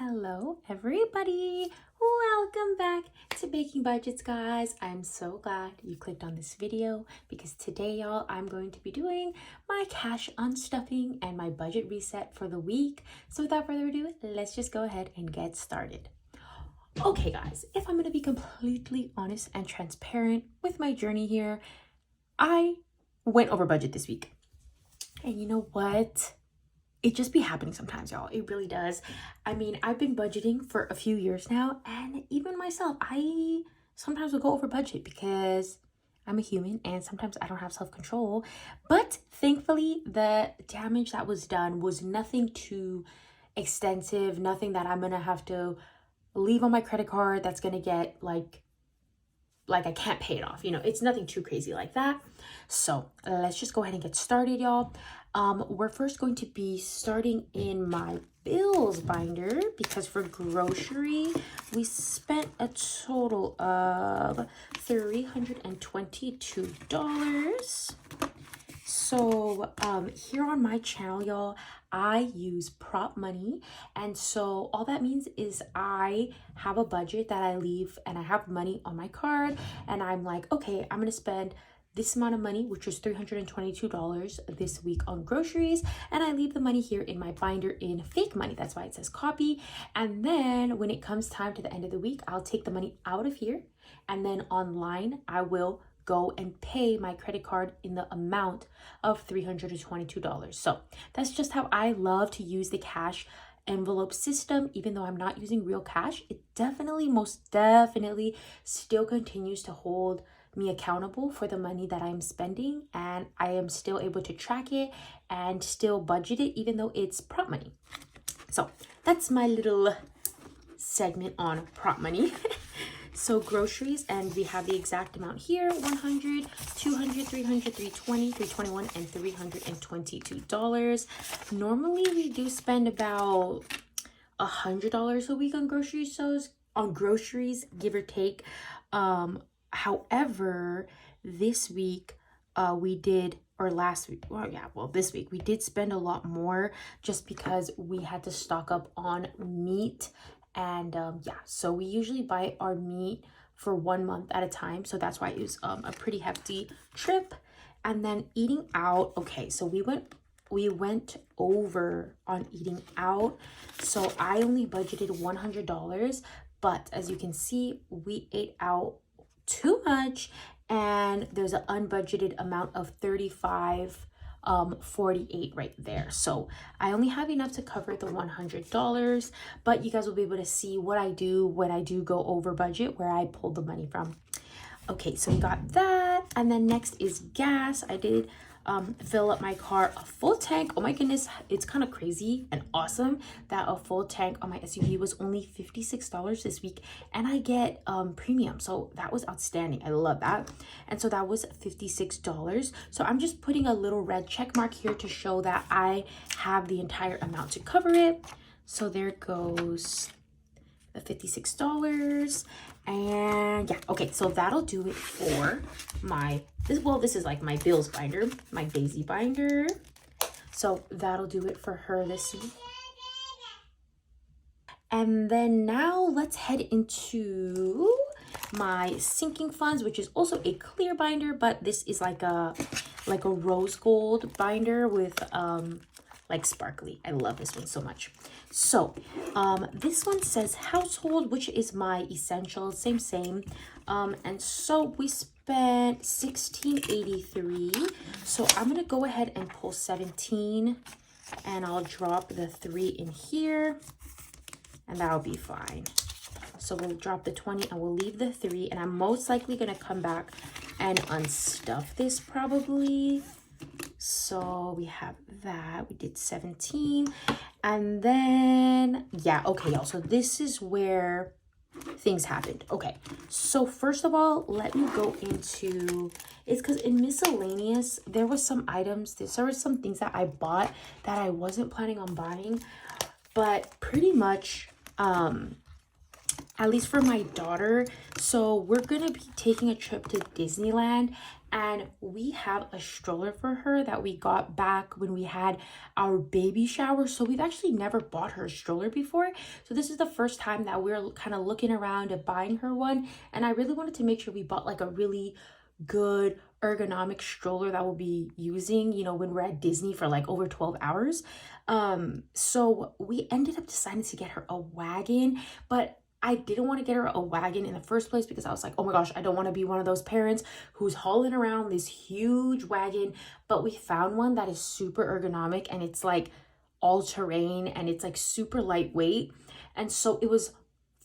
Hello everybody, welcome back to Baking Budgets, guys. I'm so glad you clicked on this video because today, y'all, I'm going to be doing my cash unstuffing and my budget reset for the week. So without further ado, let's just go ahead and get started. Okay guys, if I'm going to be completely honest and transparent with my journey here, I went over budget this week. And you know what? It just be happening sometimes, y'all. It really does. I mean, I've been budgeting for a few years now, and even myself, I sometimes will go over budget because I'm a human and sometimes I don't have self-control. But thankfully, the damage that was done was nothing too extensive, nothing that I'm gonna have to leave on my credit card that's gonna get like I can't pay it off. You know, it's nothing too crazy like that. So let's just go ahead and get started, y'all. We're first going to be starting in my bills binder because for grocery, we spent a total of $322. So here on my channel, y'all, I use prop money, and so all that means is I have a budget that I leave and I have money on my card, and I'm like, okay, I'm gonna spend this amount of money, which is $322 this week on groceries, and I leave the money here in my binder in fake money. That's why it says copy. And then when it comes time to the end of the week, I'll take the money out of here, and then online I will go and pay my credit card in the amount of $322. So that's just how I love to use the cash envelope system. Even though I'm not using real cash, it definitely, most definitely still continues to hold me accountable for the money that I'm spending, and I am still able to track it and still budget it even though it's prop money. So that's my little segment on prop money. So groceries, and we have the exact amount here: 100, 200, 300, 320, 321, and $322. Normally we do spend about $100 a week on groceries, give or take. However, this week this week we did spend a lot more just because we had to stock up on meat. And so we usually buy our meat for 1 month at a time, so that's why it was a pretty hefty trip. And then eating out, okay, so we went over on eating out, so I only budgeted $100, but as you can see, we ate out too much, and there's an unbudgeted amount of $35.48 right there. So I only have enough to cover the $100, but you guys will be able to see what I do when I do go over budget, where I pull the money from. Okay, so we got that, and then next is gas. I did fill up my car a full tank. Oh my goodness, it's kind of crazy and awesome that a full tank on my SUV was only $56 this week, and I get premium, so that was outstanding. I love that. And so that was $56. So I'm just putting a little red check mark here to show that I have the entire amount to cover it. So there goes the $56. And yeah, okay, so that'll do it for this is like my bills binder, my Daisy binder. So that'll do it for her this week. And then now let's head into my sinking funds, which is also a clear binder, but this is like a rose gold binder with like sparkly. I love this one so much. So this one says household, which is my essentials, same. And so we spent $16.83. So I'm gonna go ahead and pull 17, and I'll drop the 3 in here, and that'll be fine. So we'll drop the 20 and we'll leave the 3, and I'm most likely gonna come back and unstuff this probably. So we have that, we did 17, and then yeah, okay, y'all, so this is where things happened. Okay, so first of all, let me go into, it's because in miscellaneous there was some items, there were some things that I bought that I wasn't planning on buying, but pretty much at least for my daughter, so we're gonna be taking a trip to Disneyland, And we have a stroller for her that we got back when we had our baby shower. So we've actually never bought her a stroller before. So this is the first time that we're kind of looking around at buying her one. And I really wanted to make sure we bought like a really good ergonomic stroller that we'll be using, you know, when we're at Disney for like over 12 hours. So we ended up deciding to get her a wagon, but I didn't want to get her a wagon in the first place because I was like, oh my gosh, I don't want to be one of those parents who's hauling around this huge wagon. But we found one that is super ergonomic and it's like all terrain and it's like super lightweight. And so it was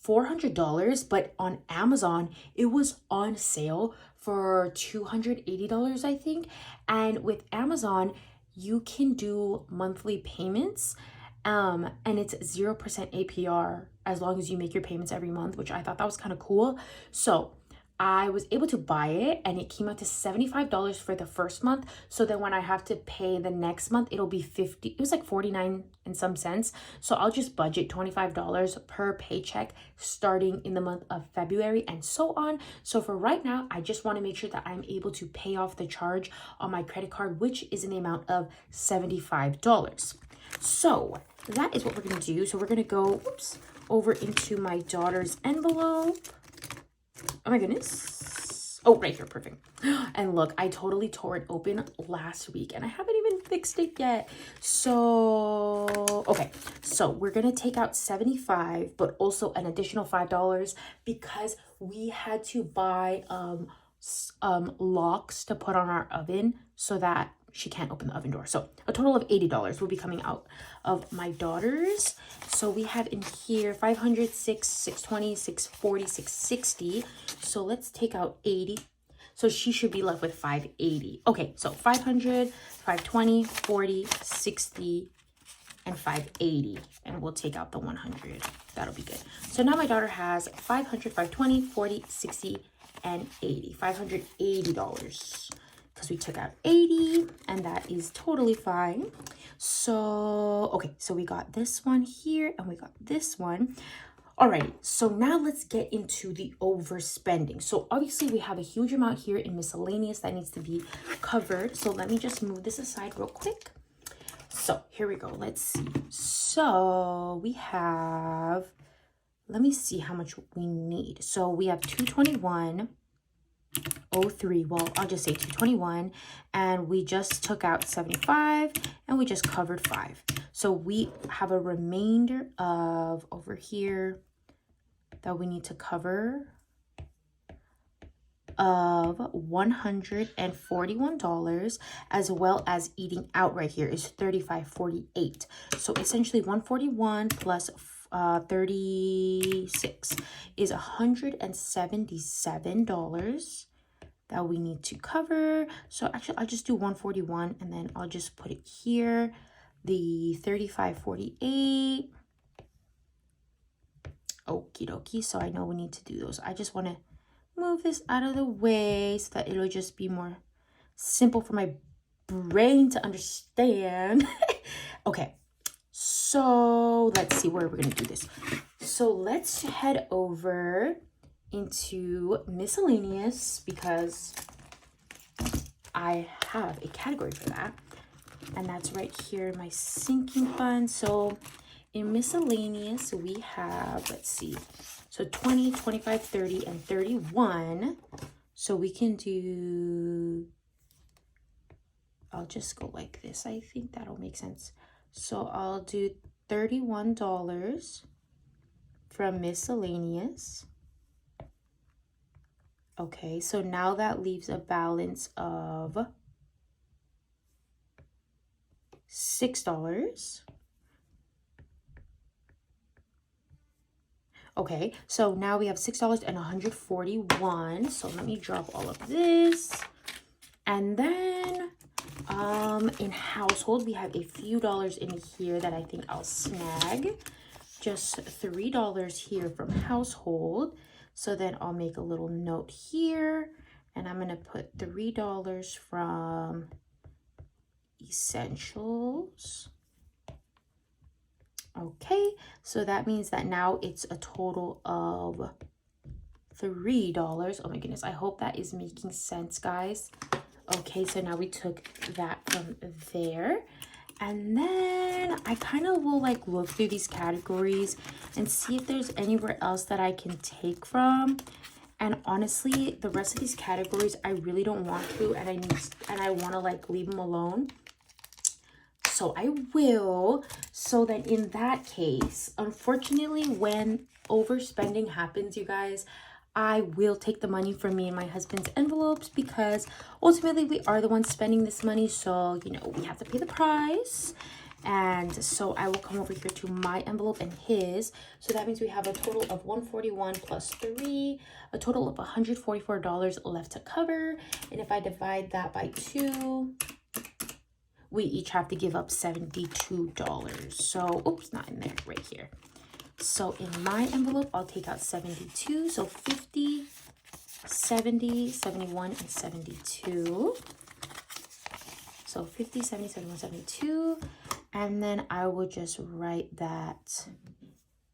$400, but on Amazon, it was on sale for $280, I think. And with Amazon, you can do monthly payments, and it's 0% APR as long as you make your payments every month, which I thought that was kind of cool. So I was able to buy it and it came out to $75 for the first month. So then when I have to pay the next month, it'll be 50. It was like 49 and some cents. So I'll just budget $25 per paycheck starting in the month of February and so on. So for right now, I just want to make sure that I'm able to pay off the charge on my credit card, which is in the amount of $75. So that is what we're going to do. So we're going to go, over into my daughter's envelope. Oh my goodness. Oh, right here. Perfect. And look, I totally tore it open last week and I haven't even fixed it yet. So, okay. So we're going to take out $75, but also an additional $5 because we had to buy locks to put on our oven so that she can't open the oven door. So a total of $80 will be coming out of my daughter's. So we have in here 500, 620, 640, 660. So let's take out 80. So she should be left with 580. Okay, so 500, 520, 40, 60, and 580. And we'll take out the 100. That'll be good. So now my daughter has 500, 520, 40, 60, and 80. $580. Because we took out 80 and that is totally fine. So, okay, so we got this one here and we got this one. Alrighty, so now let's get into the overspending. So obviously we have a huge amount here in miscellaneous that needs to be covered. So let me just move this aside real quick. So here we go. Let's see. So we have, let me see how much we need. So we have 221.03. Well, I'll just say 221, and we just took out 75 and we just covered 5. So we have a remainder of over here that we need to cover of $141, as well as eating out right here is $35.48. So essentially 141 plus 36 is $177 that we need to cover. So actually I'll just do 141 and then I'll just put it here, the 35.48. Okie dokie. So I know we need to do those. I just want to move this out of the way so that it'll just be more simple for my brain to understand. Okay, so let's see where we're gonna do this. So let's head over into miscellaneous because I have a category for that, and that's right here in my sinking fund. So in miscellaneous we have, let's see, so 20, 25, 30, and 31. So we can do, I'll just go like this. I think that'll make sense. So I'll do $31 from miscellaneous. Okay, so now that leaves a balance of $6. Okay, so now we have $6 and 141. So let me drop all of this. And then in household, we have a few dollars in here that I think I'll snag. Just $3 here from household. So then I'll make a little note here. And I'm going to put $3 from essentials. Okay, so that means that now it's a total of $3. Oh my goodness, I hope that is making sense, guys. Okay, so now we took that from there. And then I kind of will like look through these categories and see if there's anywhere else that I can take from. And honestly, the rest of these categories I really don't want to, and I want to like leave them alone. So I will. So then in that case, unfortunately, when overspending happens, you guys, I will take the money from me and my husband's envelopes, because ultimately we are the ones spending this money. So, you know, we have to pay the price. And so I will come over here to my envelope and his. So that means we have a total of $141 plus 3, a total of $144 left to cover. And if I divide that by 2, we each have to give up $72. So, oops, not in there, right here. So in my envelope, I'll take out 72. So 50, 70, 71, and 72. So 50, 70, 71, 72. And then I will just write that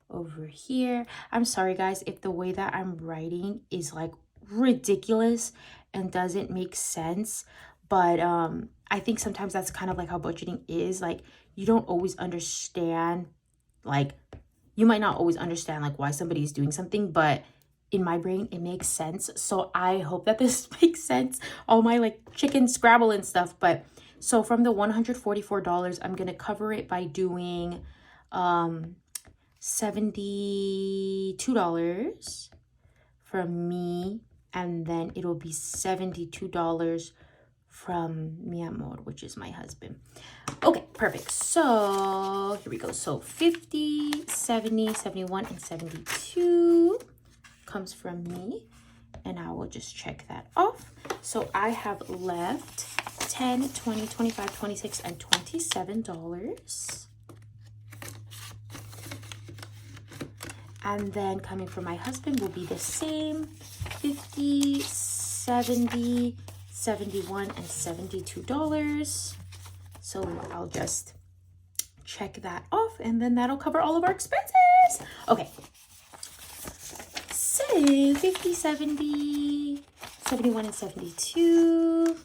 over here. I'm sorry, guys, if the way that I'm writing is like ridiculous and doesn't make sense. But I think sometimes that's kind of like how budgeting is. Like, you don't always understand, like, you might not always understand like why somebody is doing something, but in my brain it makes sense. So I hope that this makes sense, all my like chicken Scrabble and stuff. But so from the $144, I'm gonna cover it by doing $72 from me, and then it'll be $72 from mi amor, which is my husband. Okay, perfect. So here we go. So 50, 70, 71, and 72 comes from me. And I will just check that off. So I have left $10, $20, $25, $26, and $27. And then coming from my husband will be the same, 50, 70, 71, and $72. So I'll just check that off, and then that'll cover all of our expenses. Okay. So 50, 70, 71, and 72.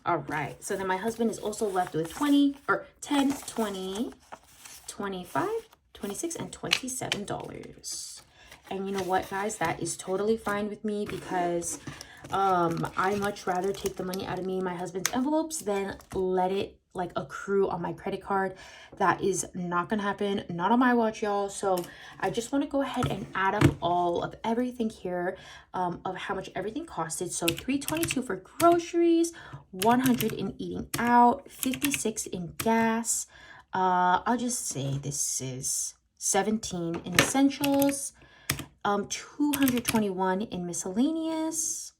All right. So then my husband is also left with 10, 20, 25, 26, and $27. And you know what, guys? That is totally fine with me, because I much rather take the money out of me and my husband's envelopes than let it like accrue on my credit card. That is not gonna happen, not on my watch, y'all. So I just want to go ahead and add up all of everything here, of how much everything costed. So $322 for groceries, $100 in eating out, $56 in gas. I'll just say this is $17 in essentials, $221 in miscellaneous,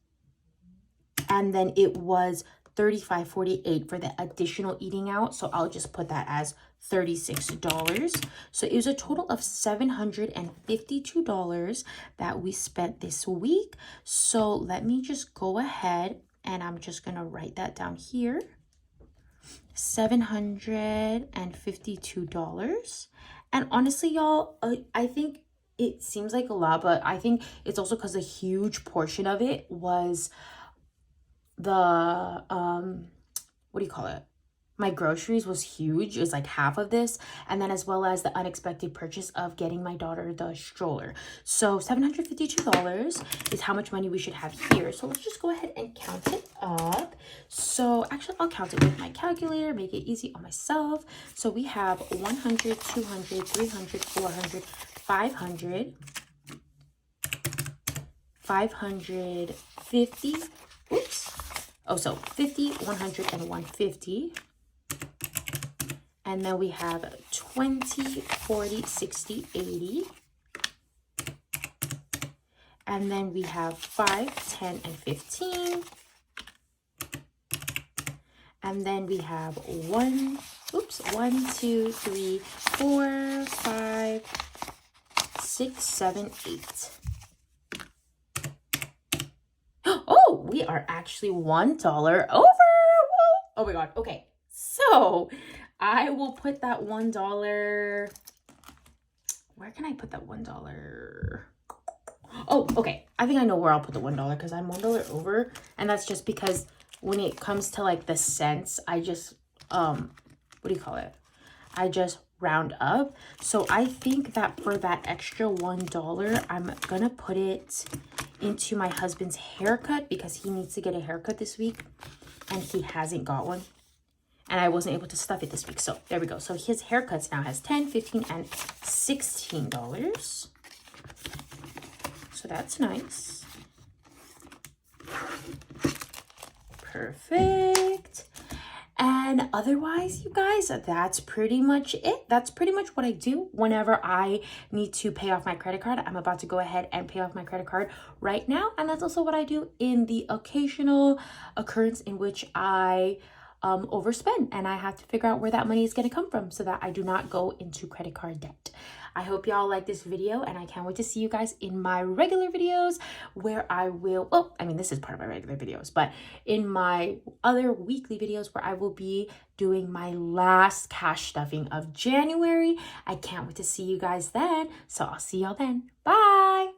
and then it was $35.48 for the additional eating out. So I'll just put that as $36. So it was a total of $752 that we spent this week. So let me just go ahead and I'm just gonna write that down here. $752. And honestly, y'all, I think it seems like a lot, but I think it's also because a huge portion of it was the what do you call it, my groceries was huge. It was like half of this, and then as well as the unexpected purchase of getting my daughter the stroller. So $752 is how much money we should have here. So let's just go ahead and count it up. So actually I'll count it with my calculator, make it easy on myself. So we have 100, 200, 300, 400, 500, 550, oops. Oh, so 50, 100, and 150. And then we have 20, 40, 60, 80. And then we have 5, 10, and 15. And then we have 1, 2, 3, 4, 5, 6, 7, 8. Oh, we are actually $1 over. Whoa. Oh my God. Okay. So I will put that $1. Where can I put that $1? Oh, okay. I think I know where I'll put the $1 because I'm $1 over. And that's just because when it comes to like the cents, I just, what do you call it? I just round up. So I think that for that extra $1, I'm gonna put it into my husband's haircut because he needs to get a haircut this week and he hasn't got one. And I wasn't able to stuff it this week. So there we go. So his haircuts now has $10, $15, and $16. So that's nice. Perfect. And otherwise, you guys, that's pretty much it. That's pretty much what I do whenever I need to pay off my credit card. I'm about to go ahead and pay off my credit card right now. And that's also what I do in the occasional occurrence in which I overspend and I have to figure out where that money is going to come from so that I do not go into credit card debt. I hope y'all like this video and I can't wait to see you guys in my regular videos where I will, well, I mean, this is part of my regular videos, but in my other weekly videos where I will be doing my last cash stuffing of January. I can't wait to see you guys then. So I'll see y'all then. Bye.